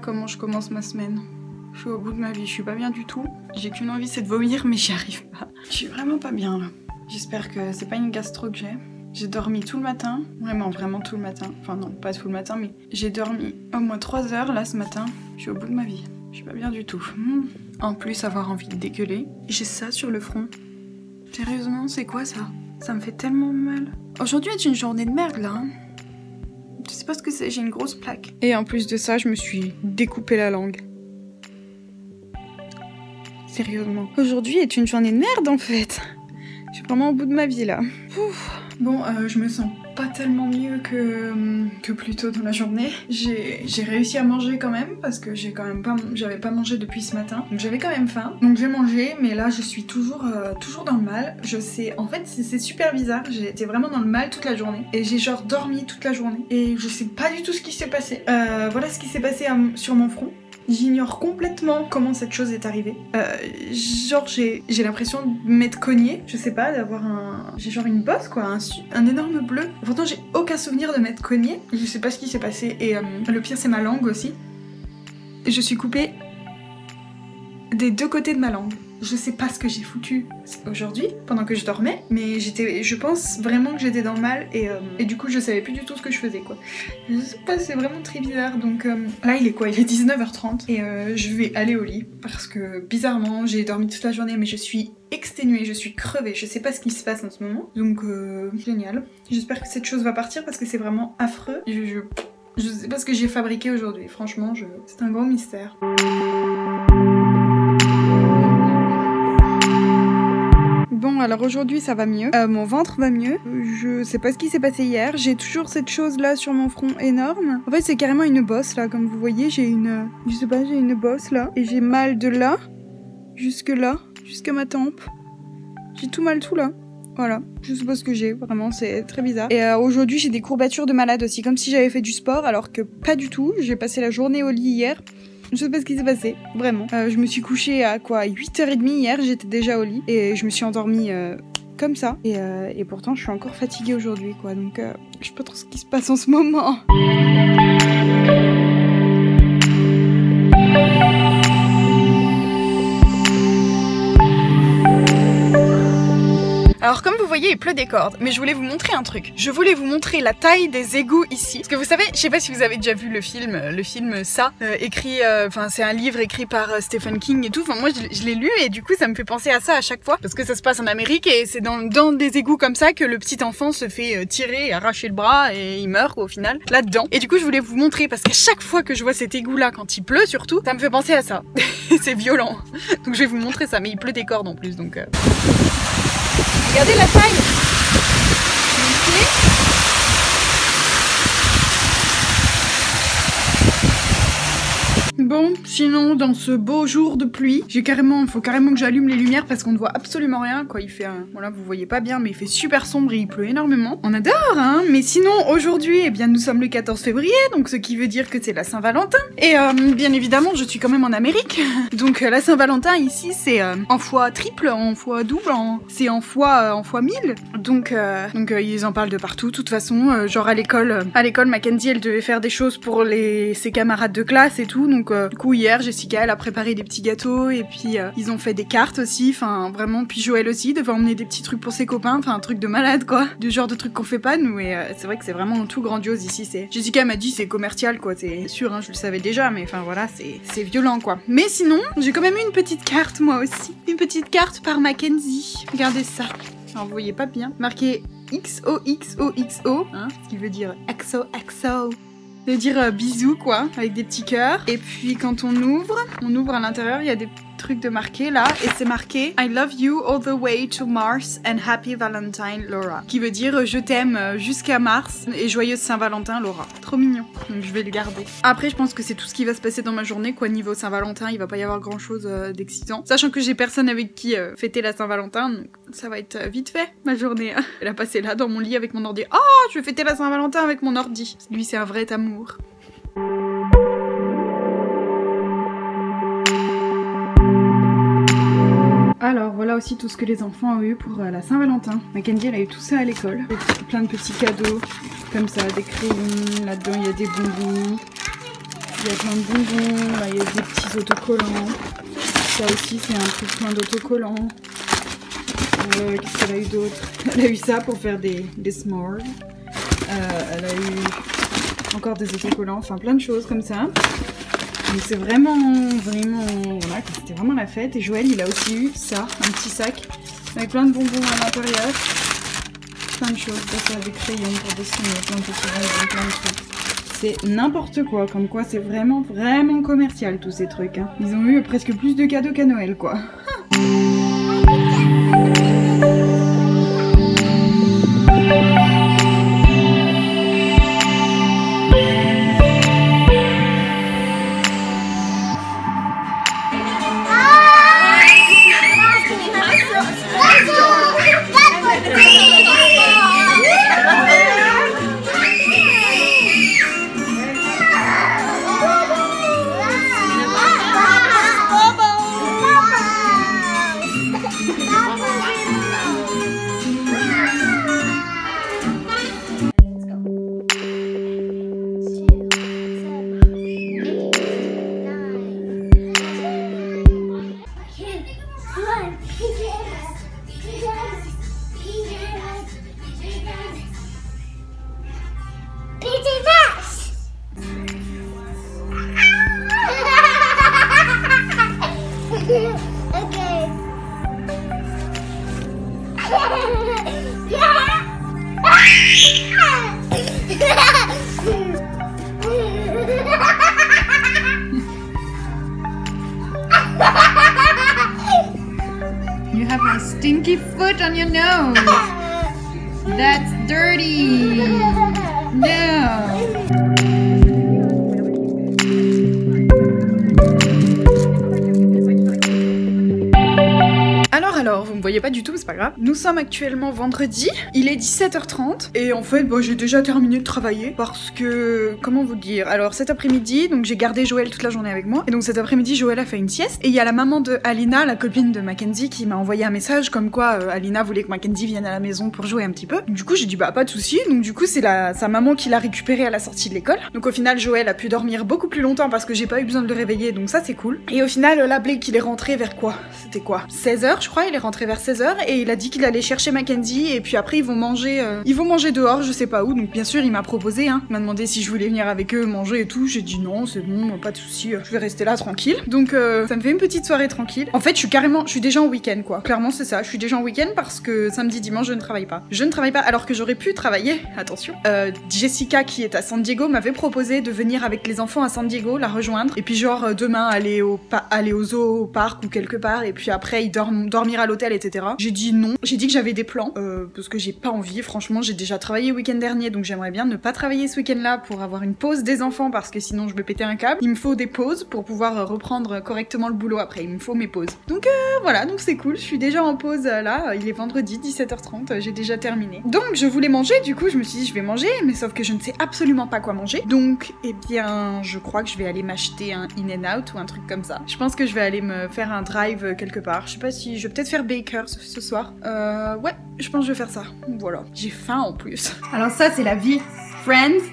comment je commence ma semaine. Je suis au bout de ma vie, je suis pas bien du tout. J'ai qu'une envie, c'est de vomir, mais j'y arrive pas. Je suis vraiment pas bien là. J'espère que c'est pas une gastro que j'ai. J'ai dormi tout le matin, vraiment tout le matin. Enfin non, pas tout le matin, mais j'ai dormi au moins 3 heures là ce matin. Je suis au bout de ma vie. Je suis pas bien du tout. En plus, avoir envie de dégueuler. J'ai ça sur le front. Sérieusement, c'est quoi ça? Ça me fait tellement mal. Aujourd'hui est une journée de merde là. Je sais pas ce que c'est, j'ai une grosse plaque. Et en plus de ça, je me suis découpé la langue. Sérieusement. Aujourd'hui est une journée de merde en fait. Je suis vraiment au bout de ma vie là. Ouf. Bon, je me sens pas tellement mieux que plus tôt dans la journée. J'ai réussi à manger quand même parce que j'avais pas mangé depuis ce matin. Donc j'avais quand même faim. Donc j'ai mangé, mais là je suis toujours dans le mal. Je sais, en fait c'est super bizarre. J'ai été vraiment dans le mal toute la journée et j'ai genre dormi toute la journée et je sais pas du tout ce qui s'est passé. Voilà ce qui s'est passé sur mon front. J'ignore complètement comment cette chose est arrivée. Genre j'ai l'impression de m'être cognée, je sais pas, d'avoir j'ai genre une bosse quoi, un énorme bleu. Pourtant j'ai aucun souvenir de m'être cognée, je sais pas ce qui s'est passé et le pire c'est ma langue aussi. Je suis coupée des 2 côtés de ma langue. Je sais pas ce que j'ai foutu aujourd'hui, pendant que je dormais, mais je pense vraiment que j'étais dans le mal et du coup je savais plus du tout ce que je faisais quoi. Je sais pas, c'est vraiment très bizarre, donc là il est quoi? Il est 19h30 et je vais aller au lit parce que bizarrement j'ai dormi toute la journée mais je suis exténuée, je suis crevée, je sais pas ce qui se passe en ce moment, donc génial. J'espère que cette chose va partir parce que c'est vraiment affreux. Je sais pas ce que j'ai fabriqué aujourd'hui, franchement c'est un gros mystère. Bon, alors aujourd'hui ça va mieux, mon ventre va mieux, je sais pas ce qui s'est passé hier, j'ai toujours cette chose là sur mon front énorme. En fait c'est carrément une bosse là, comme vous voyez, j'ai une bosse là, et j'ai mal de là, jusqu'à ma tempe. J'ai tout mal tout là, voilà, je sais pas ce que j'ai, vraiment c'est très bizarre. Et aujourd'hui j'ai des courbatures de malade aussi, comme si j'avais fait du sport alors que pas du tout, j'ai passé la journée au lit hier. Je sais pas ce qui s'est passé, vraiment. Je me suis couchée à quoi, 8h30 hier, j'étais déjà au lit. Et je me suis endormie comme ça. Et pourtant, je suis encore fatiguée aujourd'hui, quoi. Donc, je sais pas trop ce qui se passe en ce moment. Alors comme vous voyez il pleut des cordes, mais je voulais vous montrer un truc. Je voulais vous montrer la taille des égouts ici. Parce que vous savez, je sais pas si vous avez déjà vu le film Ça, écrit, enfin c'est un livre écrit par Stephen King et tout. Enfin moi je l'ai lu et du coup ça me fait penser à ça à chaque fois. Parce que ça se passe en Amérique et c'est dans des égouts comme ça que le petit enfant se fait tirer, arracher le bras et il meurt au final là-dedans. Et du coup je voulais vous montrer parce qu'à chaque fois que je vois cet égout là quand il pleut surtout, ça me fait penser à ça. C'est violent. Donc je vais vous montrer ça, mais il pleut des cordes en plus donc... Regardez la taille. Bon, sinon dans ce beau jour de pluie, faut carrément que j'allume les lumières parce qu'on ne voit absolument rien quoi. Il fait voilà, vous voyez pas bien mais il fait super sombre et il pleut énormément. On adore hein. Mais sinon aujourd'hui, eh bien nous sommes le 14 février, donc ce qui veut dire que c'est la Saint-Valentin. Et bien évidemment, je suis quand même en Amérique. Donc la Saint-Valentin ici c'est en fois triple, en fois double, c'est en fois 1000. Donc ils en parlent de partout. De toute façon, genre à l'école Mackenzie elle devait faire des choses pour ses camarades de classe et tout. Donc du coup hier Jessica elle a préparé des petits gâteaux et puis ils ont fait des cartes aussi, enfin vraiment, puis Joël aussi devait emmener des petits trucs pour ses copains, enfin un truc de malade quoi, du genre de truc qu'on fait pas nous. Et c'est vrai que c'est vraiment tout grandiose ici. Jessica m'a dit c'est commercial quoi, c'est sûr hein, je le savais déjà mais enfin voilà c'est violent quoi. Mais sinon j'ai quand même eu une petite carte moi aussi, une petite carte par Mackenzie, regardez ça. Alors vous voyez pas bien, marqué XOXOXO, hein, ce qui veut dire XOXO. Ça veut dire bisous quoi, avec des petits cœurs. Et puis quand on ouvre à l'intérieur, il y a des trucs de marqué là, et c'est marqué I love you all the way to Mars and happy Valentine Laura, qui veut dire je t'aime jusqu'à Mars et joyeuse Saint-Valentin Laura. Trop mignon, donc je vais le garder. Après je pense que c'est tout ce qui va se passer dans ma journée quoi, niveau Saint-Valentin, il va pas y avoir grand chose d'excitant, sachant que j'ai personne avec qui fêter la Saint-Valentin, donc ça va être vite fait ma journée. Elle a passé là dans mon lit avec mon ordi. Oh, je vais fêter la Saint-Valentin avec mon ordi. Lui c'est un vrai amour. Alors voilà aussi tout ce que les enfants ont eu pour la Saint-Valentin. Mackenzie elle a eu tout ça à l'école. Plein de petits cadeaux comme ça, des crayons, là-dedans il y a des bonbons. Il y a plein de bonbons, là il y a des petits autocollants. Ça aussi c'est un truc plein d'autocollants. Qu'est-ce qu'elle a eu d'autre? Elle a eu ça pour faire des s'mores. Elle a eu encore des autocollants, enfin plein de choses comme ça. Donc c'est vraiment, voilà, c'était vraiment la fête. Et Joël il a aussi eu ça, un petit sac avec plein de bonbons à l'intérieur. Plein de choses, ça avec crayons pour dessiner, plein de petits bonbons, plein de trucs. C'est n'importe quoi, comme quoi c'est vraiment commercial tous ces trucs. Hein. Ils ont eu presque plus de cadeaux qu'à Noël quoi. You have a stinky foot on your nose. That's dirty. No. Alors, vous me voyez pas du tout, c'est pas grave. Nous sommes actuellement vendredi, il est 17h30 et en fait, j'ai déjà terminé de travailler parce que, comment vous dire, alors cet après-midi, donc j'ai gardé Joël toute la journée avec moi et donc cet après-midi, Joël a fait une sieste et il y a la maman de Alina, la copine de Mackenzie, qui m'a envoyé un message comme quoi Alina voulait que Mackenzie vienne à la maison pour jouer un petit peu. Du coup, j'ai dit bah pas de souci. Donc du coup, c'est sa maman qui l'a récupéré à la sortie de l'école. Donc au final, Joël a pu dormir beaucoup plus longtemps parce que j'ai pas eu besoin de le réveiller, donc ça c'est cool. Et au final, là, Blake, il est rentré vers quoi? C'était quoi? 16h, je crois, il est rentré vers 16h et il a dit qu'il allait chercher Mackenzie et puis après ils vont manger dehors, je sais pas où. Donc bien sûr, il m'a proposé, hein. Il m'a demandé si je voulais venir avec eux manger et tout. J'ai dit non, c'est bon, pas de souci, je vais rester là tranquille. Donc ça me fait une petite soirée tranquille. En fait, je suis déjà en week-end quoi. Clairement, c'est ça. Je suis déjà en week-end parce que samedi, dimanche, je ne travaille pas. Je ne travaille pas alors que j'aurais pu travailler. Attention. Jessica qui est à San Diego m'avait proposé de venir avec les enfants à San Diego, la rejoindre et puis genre demain aller au zoo, au parc ou quelque part et puis après dormir à l'hôtel, etc. J'ai dit non. J'ai dit que j'avais des plans parce que j'ai pas envie. Franchement, j'ai déjà travaillé le week-end dernier, donc j'aimerais bien ne pas travailler ce week-end-là pour avoir une pause des enfants parce que sinon je vais péter un câble. Il me faut des pauses pour pouvoir reprendre correctement le boulot après. Il me faut mes pauses. Donc voilà, donc c'est cool. Je suis déjà en pause là. Il est vendredi 17h30. J'ai déjà terminé. Donc je voulais manger. Du coup, je me suis dit je vais manger, mais sauf que je ne sais absolument pas quoi manger. Donc eh bien, je crois que je vais aller m'acheter un In-N-Out ou un truc comme ça. Je pense que je vais aller me faire un drive quelque part. Je sais pas si je vais peut-être faire Baker ce soir. Ouais, je pense que je vais faire ça. Voilà. J'ai faim en plus. Alors ça, c'est la vie. Friends.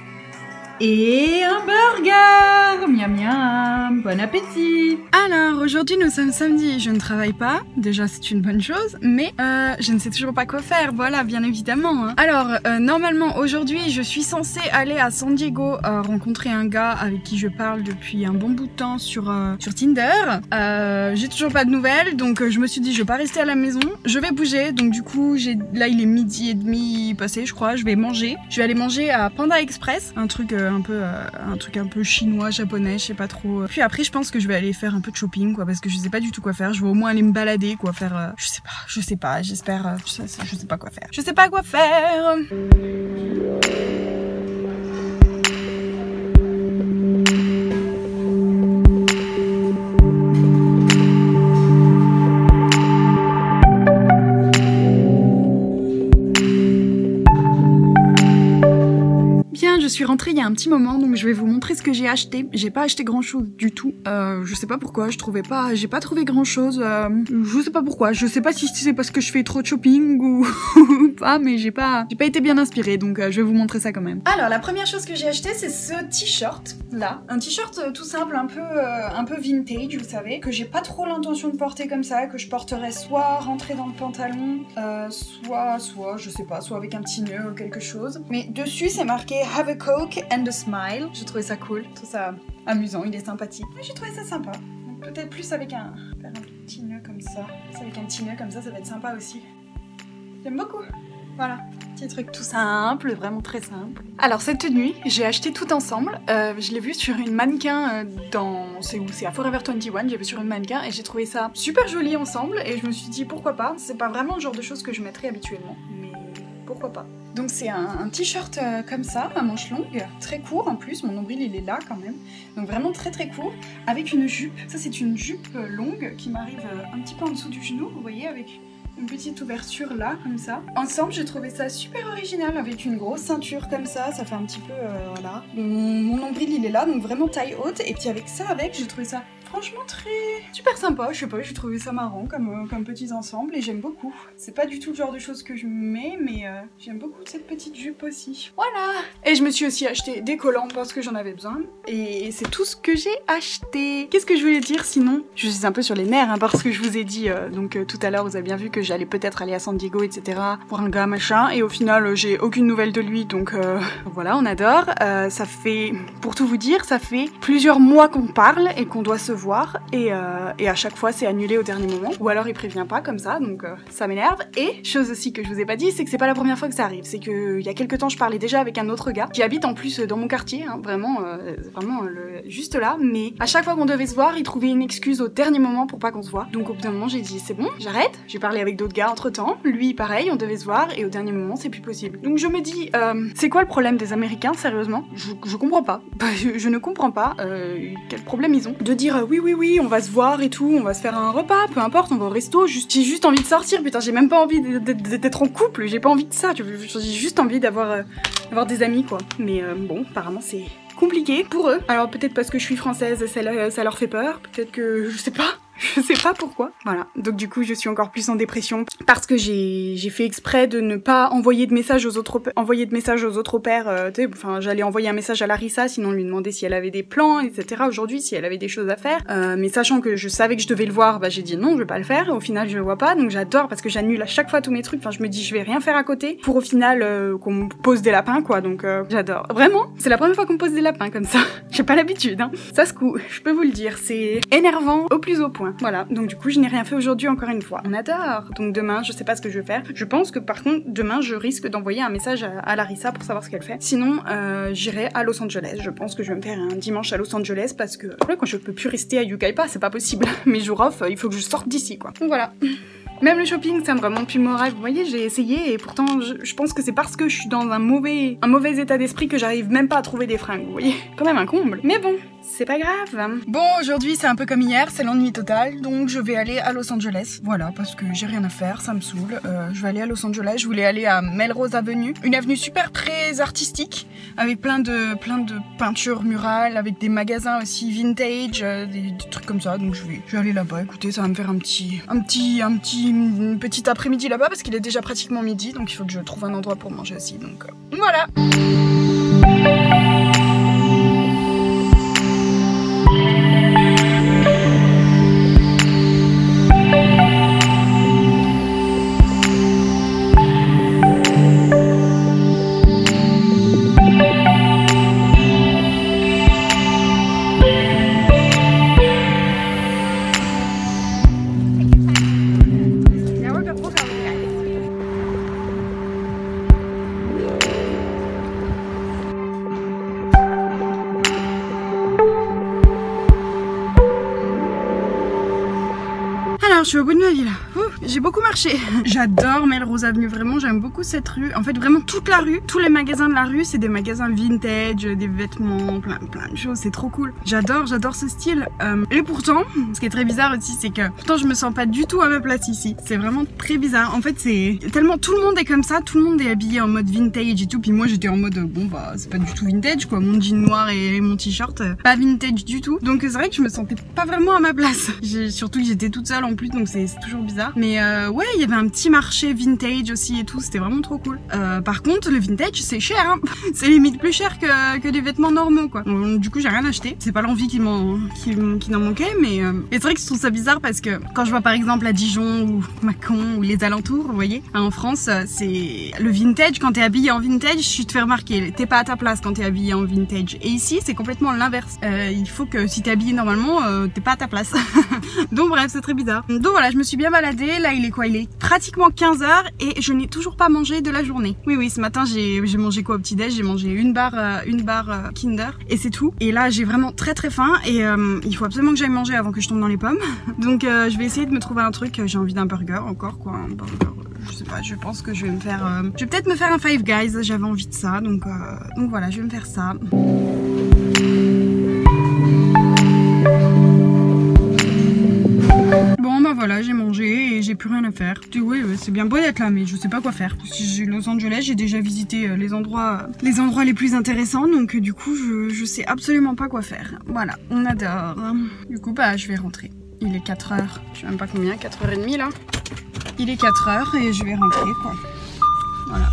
Et un burger! Miam miam, bon appétit! Alors, aujourd'hui nous sommes samedi, je ne travaille pas, déjà c'est une bonne chose, mais je ne sais toujours pas quoi faire, voilà, bien évidemment. Hein. Alors, normalement aujourd'hui je suis censée aller à San Diego rencontrer un gars avec qui je parle depuis un bon bout de temps sur Tinder. J'ai toujours pas de nouvelles, donc je me suis dit je vais pas rester à la maison, je vais bouger, donc du coup là il est 12h30 passé je crois, je vais aller manger à Panda Express, un truc un peu chinois, japonais, je sais pas trop. Puis après, je pense que je vais aller faire un peu de shopping, quoi, parce que je sais pas du tout quoi faire. Je vais au moins aller me balader, quoi, faire. Je sais pas, j'espère. Je sais pas quoi faire. Je sais pas quoi faire. Je suis rentrée il y a un petit moment, donc je vais vous montrer ce que j'ai acheté. J'ai pas acheté grand chose du tout. Je sais pas pourquoi, j'ai pas trouvé grand chose. Je sais pas pourquoi. Je sais pas si c'est parce que je fais trop de shopping ou pas, mais j'ai pas été bien inspirée, donc je vais vous montrer ça quand même. Alors la première chose que j'ai acheté, c'est ce t-shirt là, un t-shirt tout simple, un peu vintage, vous savez, que j'ai pas trop l'intention de porter comme ça, que je porterais soit rentré dans le pantalon, soit je sais pas, soit avec un petit nœud ou quelque chose. Mais dessus c'est marqué Have a Coke and a Smile. J'ai trouvé ça cool, tout ça amusant, il est sympathique. J'ai trouvé ça sympa. Peut-être plus avec un petit nœud comme ça. Avec un petit nœud comme ça va être sympa aussi. J'aime beaucoup. Voilà, petit truc tout simple, vraiment très simple. Alors cette tenue, j'ai acheté tout ensemble. Je l'ai vue sur une mannequin c'est à Forever 21, j'ai vu sur une mannequin et j'ai trouvé ça super joli ensemble et je me suis dit pourquoi pas. C'est pas vraiment le genre de choses que je mettrais habituellement, mais pourquoi pas. Donc c'est un t-shirt comme ça, à manches longues, très court en plus, mon nombril il est là quand même. Donc vraiment très très court, avec une jupe. Ça c'est une jupe longue qui m'arrive un petit peu en dessous du genou, vous voyez, avec une petite ouverture là, comme ça. Ensemble, j'ai trouvé ça super original, avec une grosse ceinture comme ça fait un petit peu, voilà. Mon nombril, il est là, donc vraiment taille haute, et puis avec ça, j'ai trouvé ça franchement super sympa, je sais pas, j'ai trouvé ça marrant comme petits ensembles, et j'aime beaucoup. C'est pas du tout le genre de choses que je mets, mais j'aime beaucoup cette petite jupe aussi. Voilà. Et je me suis aussi acheté des collants parce que j'en avais besoin, et c'est tout ce que j'ai acheté. Qu'est-ce que je voulais dire sinon? Je suis un peu sur les nerfs, hein, parce que je vous ai dit, tout à l'heure, vous avez bien vu que j'allais peut-être aller à San Diego, etc. pour un gars machin, et au final j'ai aucune nouvelle de lui, donc voilà, on adore. Ça fait, pour tout vous dire, ça fait plusieurs mois qu'on parle et qu'on doit se voir, et à chaque fois c'est annulé au dernier moment, ou alors il prévient pas comme ça, donc ça m'énerve. Et chose aussi que je vous ai pas dit, c'est que c'est pas la première fois que ça arrive, c'est que il y a quelques temps je parlais déjà avec un autre gars qui habite en plus dans mon quartier, hein, vraiment juste là, mais à chaque fois qu'on devait se voir, il trouvait une excuse au dernier moment pour pas qu'on se voit. Donc au bout d'un moment j'ai dit c'est bon, j'arrête. J'ai parlé avec d'autres gars entre temps, lui pareil, on devait se voir et au dernier moment c'est plus possible. Donc je me dis c'est quoi le problème des Américains, sérieusement? Je comprends pas. Je ne comprends pas quel problème ils ont de dire oui on va se voir et tout, on va se faire un repas, peu importe, on va au resto, j'ai juste envie de sortir, putain, j'ai même pas envie d'être en couple, j'ai pas envie de ça, j'ai juste envie d'avoir des amis quoi. Mais bon, apparemment c'est compliqué pour eux. Alors peut-être parce que je suis française, ça leur fait peur, peut-être que je sais pas pourquoi. Voilà, donc du coup je suis encore plus en dépression parce que j'ai fait exprès de ne pas envoyer de messages aux autres pères, enfin j'allais envoyer un message à Larissa, sinon lui demander si elle avait des plans, etc. aujourd'hui, si elle avait des choses à faire, mais sachant que je savais que je devais le voir, j'ai dit non, je vais pas le faire, au final je le vois pas, donc j'adore parce que j'annule à chaque fois tous mes trucs, enfin je me dis je vais rien faire à côté, pour au final qu'on me pose des lapins quoi, donc j'adore. Vraiment, c'est la première fois qu'on me pose des lapins comme ça, j'ai pas l'habitude, hein. Ça secoue, je peux vous le dire, c'est énervant au plus haut point. Voilà, donc du coup je n'ai rien fait aujourd'hui encore une fois. On adore. Donc demain, je sais pas ce que je vais faire. Je pense que par contre, demain, je risque d'envoyer un message à Larissa pour savoir ce qu'elle fait. Sinon, j'irai à Los Angeles. Je pense que je vais me faire un dimanche à Los Angeles parce que là, quand je peux plus rester à Yucaipa, c'est pas possible. Mes jours off, il faut que je sorte d'ici, quoi. Donc voilà. Même le shopping, ça me remonte plus le moral. Vous voyez, j'ai essayé et pourtant, je pense que c'est parce que je suis dans un mauvais état d'esprit que j'arrive même pas à trouver des fringues. Vous voyez, quand même un comble. Mais bon, c'est pas grave. Bon, aujourd'hui, c'est un peu comme hier, c'est l'ennui total. Donc, je vais aller à Los Angeles. Voilà, parce que j'ai rien à faire, ça me saoule. Je vais aller à Los Angeles. Je voulais aller à Melrose Avenue, une avenue super très artistique, avec plein de peintures murales, avec des magasins aussi vintage, des trucs comme ça. Donc, je vais aller là-bas. Écoutez, ça va me faire un petit après-midi là-bas parce qu'il est déjà pratiquement midi, donc il faut que je trouve un endroit pour manger aussi, donc voilà. je suis au bout de ma vie là. J'ai beaucoup marché. J'adore Melrose Avenue, vraiment, j'aime beaucoup cette rue. En fait, vraiment toute la rue, tous les magasins de la rue, c'est des magasins vintage, des vêtements, plein de choses, c'est trop cool. J'adore ce style. Et pourtant, ce qui est très bizarre aussi, c'est que pourtant je me sens pas du tout à ma place ici. C'est vraiment très bizarre. En fait, c'est tellement tout le monde est comme ça, tout le monde est habillé en mode vintage et tout. Puis moi, j'étais en mode bon bah c'est pas du tout vintage quoi, mon jean noir et mon t-shirt, pas vintage du tout. Donc c'est vrai que je me sentais pas vraiment à ma place. Surtout que j'étais toute seule en plus, donc c'est toujours bizarre. Mais ouais, il y avait un petit marché vintage aussi et tout, c'était vraiment trop cool. Par contre, le vintage c'est cher, hein. C'est limite plus cher que des vêtements normaux quoi. Donc, du coup, j'ai rien acheté. C'est pas l'envie qui n'en manquait, mais c'est vrai que je trouve ça bizarre parce que quand je vois par exemple à Dijon ou Mâcon ou les alentours, vous voyez, en France, c'est le vintage. Quand t'es habillé en vintage, je te fais remarquer, t'es pas à ta place quand t'es habillé en vintage. Et ici, c'est complètement l'inverse. Il faut que si t'es habillé normalement, t'es pas à ta place. Donc bref, c'est très bizarre. Donc voilà, je me suis bien baladée. Là, il est quoi? Il est pratiquement 15 h et je n'ai toujours pas mangé de la journée. Oui, ce matin, j'ai mangé quoi au petit-déj? J'ai mangé une barre Kinder et c'est tout. Et là, j'ai vraiment très faim et il faut absolument que j'aille manger avant que je tombe dans les pommes. Donc je vais essayer de me trouver un truc. J'ai envie d'un burger encore quoi, un burger. Je sais pas, je pense que je vais me faire... je vais peut-être me faire un Five Guys, j'avais envie de ça, donc voilà, je vais me faire ça. Bon bah voilà, j'ai mangé et j'ai plus rien à faire. Oui, c'est bien beau d'être là, mais je sais pas quoi faire. Los Angeles, j'ai déjà visité les endroits les plus intéressants, donc du coup, je sais absolument pas quoi faire. Voilà, on adore. Du coup, bah je vais rentrer. Il est 4 h, je sais même pas combien, 4 h 30 là. Il est 4 h et je vais rentrer quoi. Voilà.